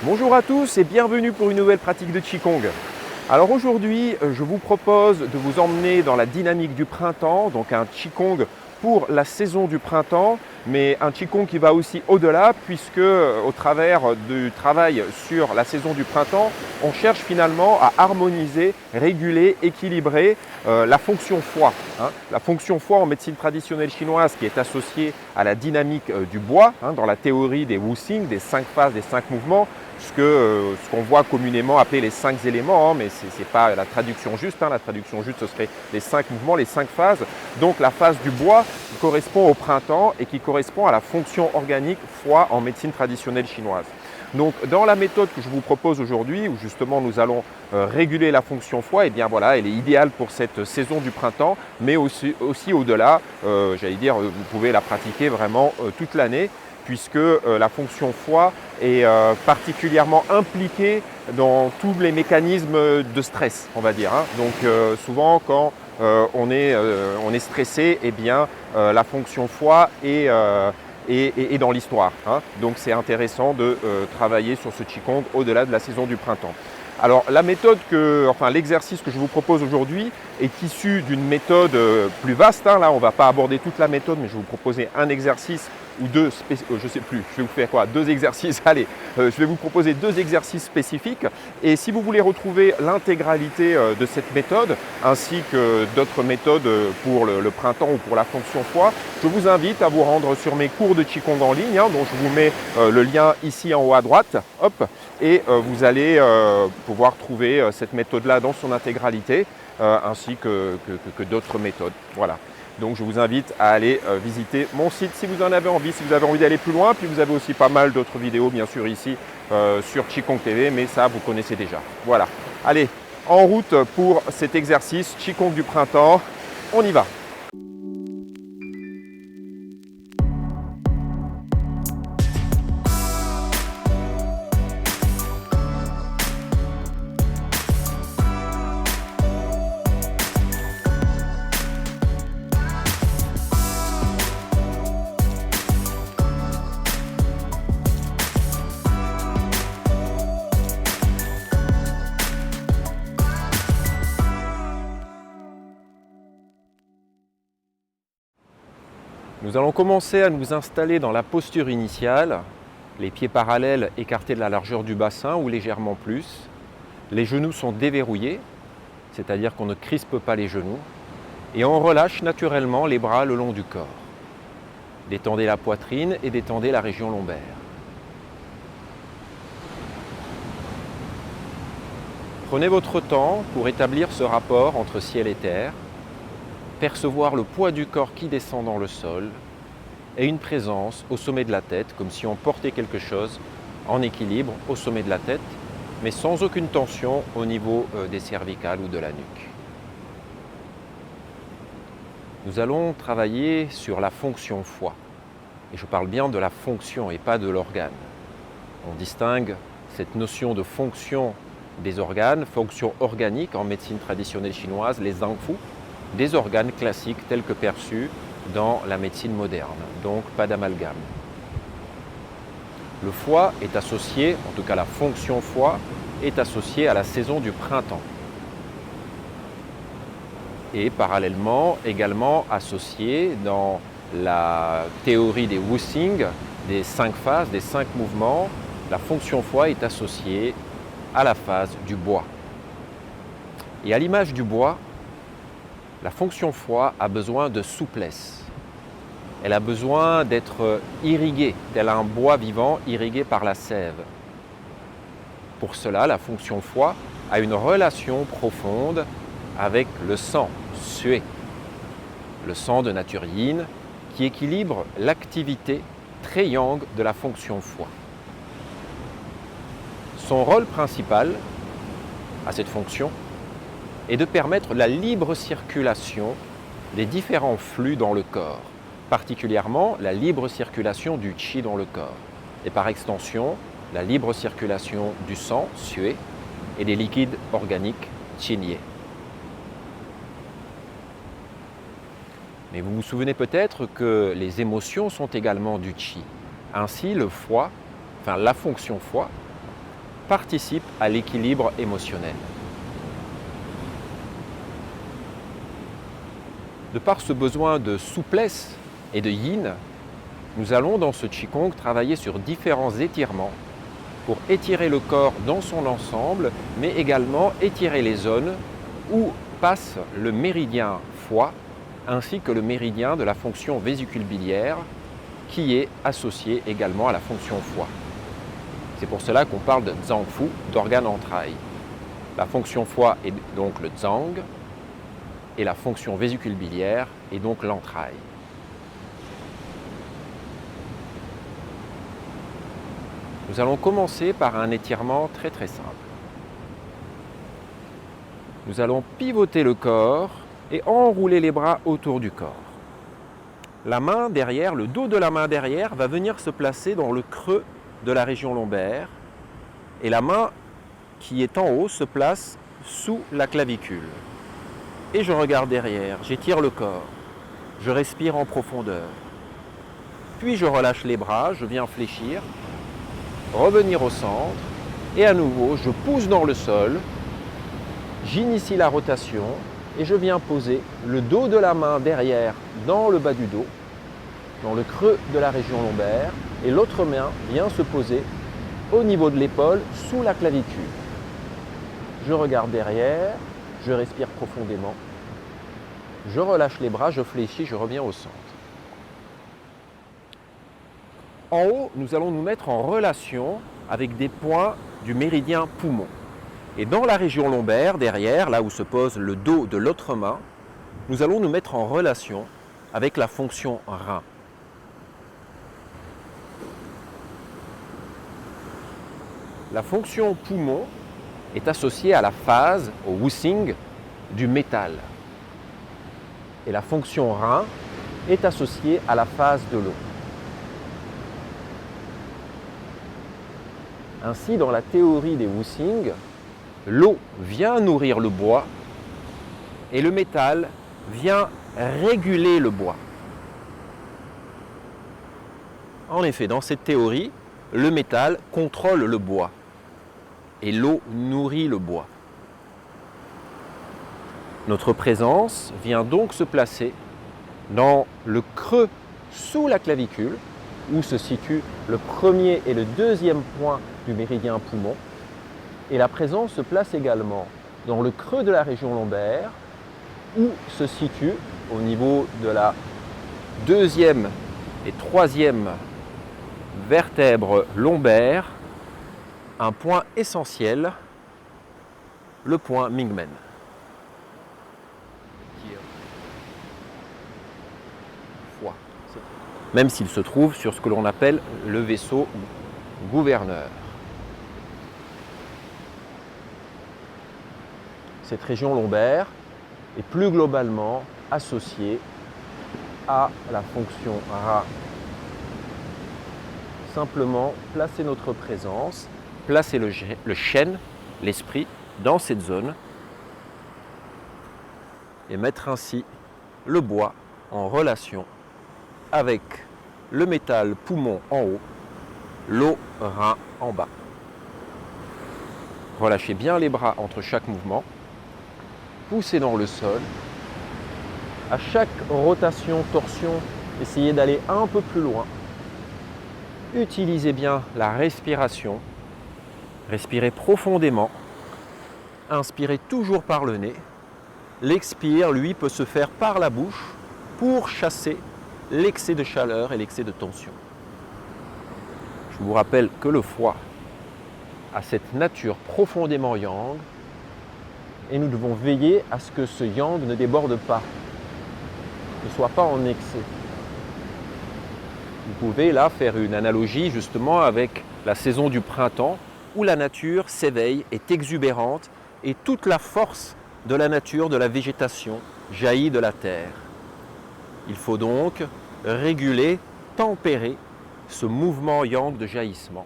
Bonjour à tous et bienvenue pour une nouvelle pratique de Qigong. Alors aujourd'hui, je vous propose de vous emmener dans la dynamique du printemps, donc un Qigong pour la saison du printemps, mais un Qigong qui va aussi au-delà puisque au travers du travail sur la saison du printemps, on cherche finalement à harmoniser, réguler, équilibrer la fonction foie. La fonction foie en médecine traditionnelle chinoise qui est associée à la dynamique du bois, dans la théorie des Wusing, des 5 phases, des 5 mouvements, ce qu'on voit communément appeler les 5 éléments, mais ce n'est pas la traduction juste. La traduction juste, ce serait les 5 mouvements, les 5 phases. Donc la phase du bois qui correspond au printemps et qui correspond à la fonction organique foie en médecine traditionnelle chinoise. Donc dans la méthode que je vous propose aujourd'hui, où justement nous allons réguler la fonction foie, et bien voilà, elle est idéale pour cette saison du printemps, mais aussi au-delà, j'allais dire, vous pouvez la pratiquer vraiment toute l'année, puisque la fonction foie est particulièrement impliquée dans tous les mécanismes de stress, on va dire. Donc souvent quand on est stressé, eh bien la fonction foie est dans l'histoire. Donc c'est intéressant de travailler sur ce Qigong au-delà de la saison du printemps. Alors la méthode l'exercice que je vous propose aujourd'hui est issu d'une méthode plus vaste. Là on ne va pas aborder toute la méthode, mais je vais vous proposer un exercice ou deux, je ne sais plus, je vais vous faire quoi, 2 exercices, allez, je vais vous proposer 2 exercices spécifiques. Et si vous voulez retrouver l'intégralité de cette méthode, ainsi que d'autres méthodes pour le printemps ou pour la fonction foie, je vous invite à vous rendre sur mes cours de Qigong en ligne, dont je vous mets le lien ici en haut à droite, hop, et vous allez pouvoir trouver cette méthode-là dans son intégralité, ainsi que d'autres méthodes. Voilà. Donc je vous invite à aller visiter mon site si vous en avez envie, si vous avez envie d'aller plus loin. Puis vous avez aussi pas mal d'autres vidéos bien sûr ici sur Qigong TV, mais ça vous connaissez déjà. Voilà. Allez, en route pour cet exercice Qigong du printemps. On y va. Nous allons commencer à nous installer dans la posture initiale, les pieds parallèles écartés de la largeur du bassin ou légèrement plus. Les genoux sont déverrouillés, c'est-à-dire qu'on ne crispe pas les genoux. Et on relâche naturellement les bras le long du corps. Détendez la poitrine et détendez la région lombaire. Prenez votre temps pour établir ce rapport entre ciel et terre, percevoir le poids du corps qui descend dans le sol et une présence au sommet de la tête, comme si on portait quelque chose en équilibre au sommet de la tête, mais sans aucune tension au niveau des cervicales ou de la nuque. Nous allons travailler sur la fonction foie. Et je parle bien de la fonction et pas de l'organe. On distingue cette notion de fonction des organes, fonction organique en médecine traditionnelle chinoise, les zangfu, des organes classiques tels que perçus dans la médecine moderne, donc pas d'amalgame. Le foie est associé, en tout cas la fonction foie, est associée à la saison du printemps. Et parallèlement, également associé dans la théorie des Wusing, des 5 phases, des 5 mouvements, la fonction foie est associée à la phase du bois. Et à l'image du bois, la fonction foie a besoin de souplesse. Elle a besoin d'être irriguée, tel un bois vivant irrigué par la sève. Pour cela, la fonction foie a une relation profonde avec le sang, sué, le sang de nature yin, qui équilibre l'activité triang de la fonction foie. Son rôle principal à cette fonction est de permettre la libre circulation des différents flux dans le corps, particulièrement la libre circulation du qi dans le corps, et par extension, la libre circulation du sang, sué, et des liquides organiques, qinye. Mais vous vous souvenez peut-être que les émotions sont également du qi. Ainsi, le foie, la fonction foie, participe à l'équilibre émotionnel. De par ce besoin de souplesse et de yin, nous allons dans ce Qigong travailler sur différents étirements pour étirer le corps dans son ensemble, mais également étirer les zones où passe le méridien foie ainsi que le méridien de la fonction vésicule-biliaire qui est associé également à la fonction foie. C'est pour cela qu'on parle de Zhangfu, d'organe entraille. La fonction foie est donc le Zhang et la fonction vésicule-biliaire est donc l'entraille. Nous allons commencer par un étirement très simple. Nous allons pivoter le corps et enrouler les bras autour du corps. La main derrière, le dos de la main derrière va venir se placer dans le creux de la région lombaire et la main qui est en haut se place sous la clavicule. Et je regarde derrière, j'étire le corps, je respire en profondeur. Puis je relâche les bras, je viens fléchir, revenir au centre et à nouveau je pousse dans le sol, j'initie la rotation et je viens poser le dos de la main derrière dans le bas du dos, dans le creux de la région lombaire et l'autre main vient se poser au niveau de l'épaule sous la clavicule. Je regarde derrière, je respire profondément, je relâche les bras, je fléchis, je reviens au centre. En haut, nous allons nous mettre en relation avec des points du méridien poumon. Et dans la région lombaire, derrière, là où se pose le dos de l'autre main, nous allons nous mettre en relation avec la fonction rein. La fonction poumon est associée à la phase, au Wusing, du métal. Et la fonction rein est associée à la phase de l'eau. Ainsi, dans la théorie des Wusing, l'eau vient nourrir le bois et le métal vient réguler le bois. En effet, dans cette théorie, le métal contrôle le bois et l'eau nourrit le bois. Notre présence vient donc se placer dans le creux sous la clavicule où se situent le premier et le deuxième point du méridien poumon. Et la présence se place également dans le creux de la région lombaire où se situe au niveau de la deuxième et troisième vertèbre lombaire un point essentiel, le point Mingmen. Foie. Même s'il se trouve sur ce que l'on appelle le vaisseau gouverneur. Cette région lombaire est plus globalement associée à la fonction Ra. Simplement placer notre présence, placer le chêne, l'esprit, dans cette zone et mettre ainsi le bois en relation avec le métal poumon en haut, l'eau rein en bas. Relâchez bien les bras entre chaque mouvement. Poussez dans le sol. À chaque rotation, torsion, essayez d'aller un peu plus loin. Utilisez bien la respiration. Respirez profondément. Inspirez toujours par le nez. L'expire, lui, peut se faire par la bouche pour chasser l'excès de chaleur et l'excès de tension. Je vous rappelle que le foie a cette nature profondément yang et nous devons veiller à ce que ce yang ne déborde pas, ne soit pas en excès. Vous pouvez là faire une analogie justement avec la saison du printemps où la nature s'éveille, est exubérante et toute la force de la nature, de la végétation jaillit de la terre. Il faut donc réguler, tempérer ce mouvement yang de jaillissement.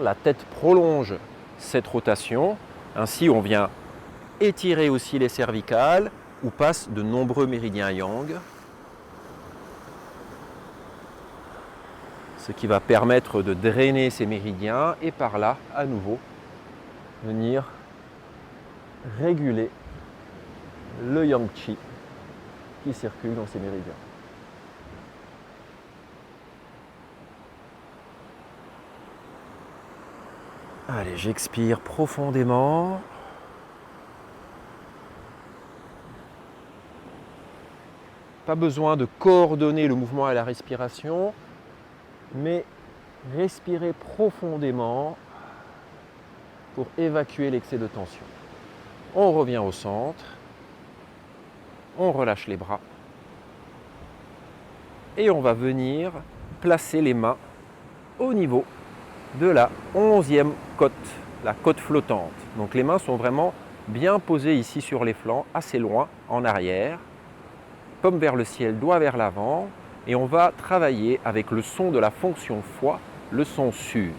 La tête prolonge cette rotation. Ainsi, on vient étirer aussi les cervicales, où passent de nombreux méridiens yang, ce qui va permettre de drainer ces méridiens et par là, à nouveau, venir réguler le yang qi qui circule dans ces méridiens. Allez, j'expire profondément. Pas besoin de coordonner le mouvement à la respiration, mais respirer profondément pour évacuer l'excès de tension. On revient au centre, on relâche les bras et on va venir placer les mains au niveau de la 11e côte, la côte flottante. Donc les mains sont vraiment bien posées ici sur les flancs, assez loin en arrière, paume vers le ciel, doigt vers l'avant, et on va travailler avec le son de la fonction foie, le son su.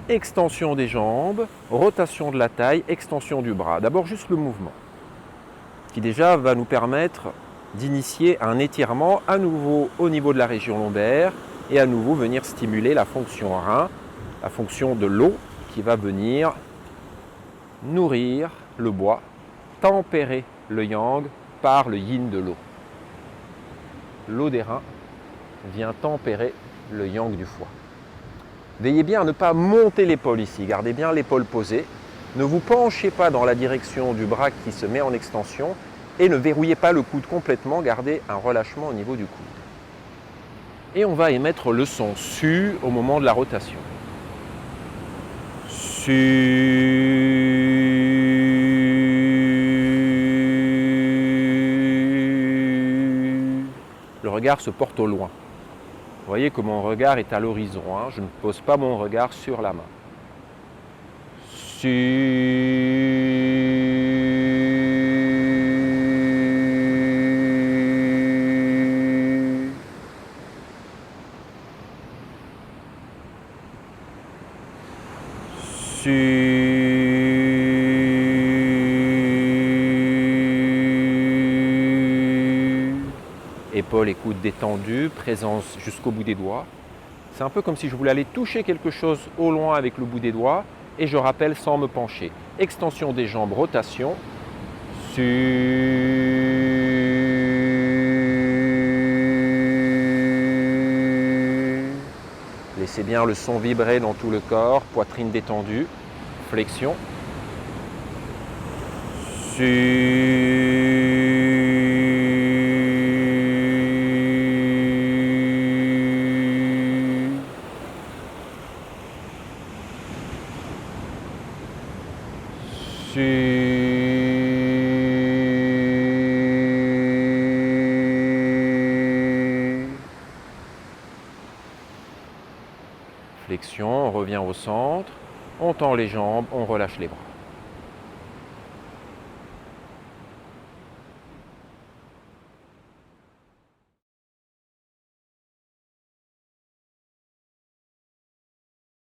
Extension des jambes, rotation de la taille, extension du bras. D'abord juste le mouvement, qui déjà va nous permettre d'initier un étirement à nouveau au niveau de la région lombaire et à nouveau venir stimuler la fonction rein, la fonction de l'eau qui va venir nourrir le bois, tempérer le yang par le yin de l'eau. L'eau des reins vient tempérer le yang du foie. Veillez bien à ne pas monter l'épaule ici, gardez bien l'épaule posée. Ne vous penchez pas dans la direction du bras qui se met en extension et ne verrouillez pas le coude complètement, gardez un relâchement au niveau du coude. Et on va émettre le son su au moment de la rotation. Su. Le regard se porte au loin. Vous voyez que mon regard est à l'horizon, hein. Je ne pose pas mon regard sur la main. Épaules et coudes détendus, présence jusqu'au bout des doigts. C'est un peu comme si je voulais aller toucher quelque chose au loin avec le bout des doigts et je rappelle sans me pencher. Extension des jambes, rotation. Laissez bien le son vibrer dans tout le corps, poitrine détendue, flexion. Flexion, on revient au centre, on tend les jambes, on relâche les bras.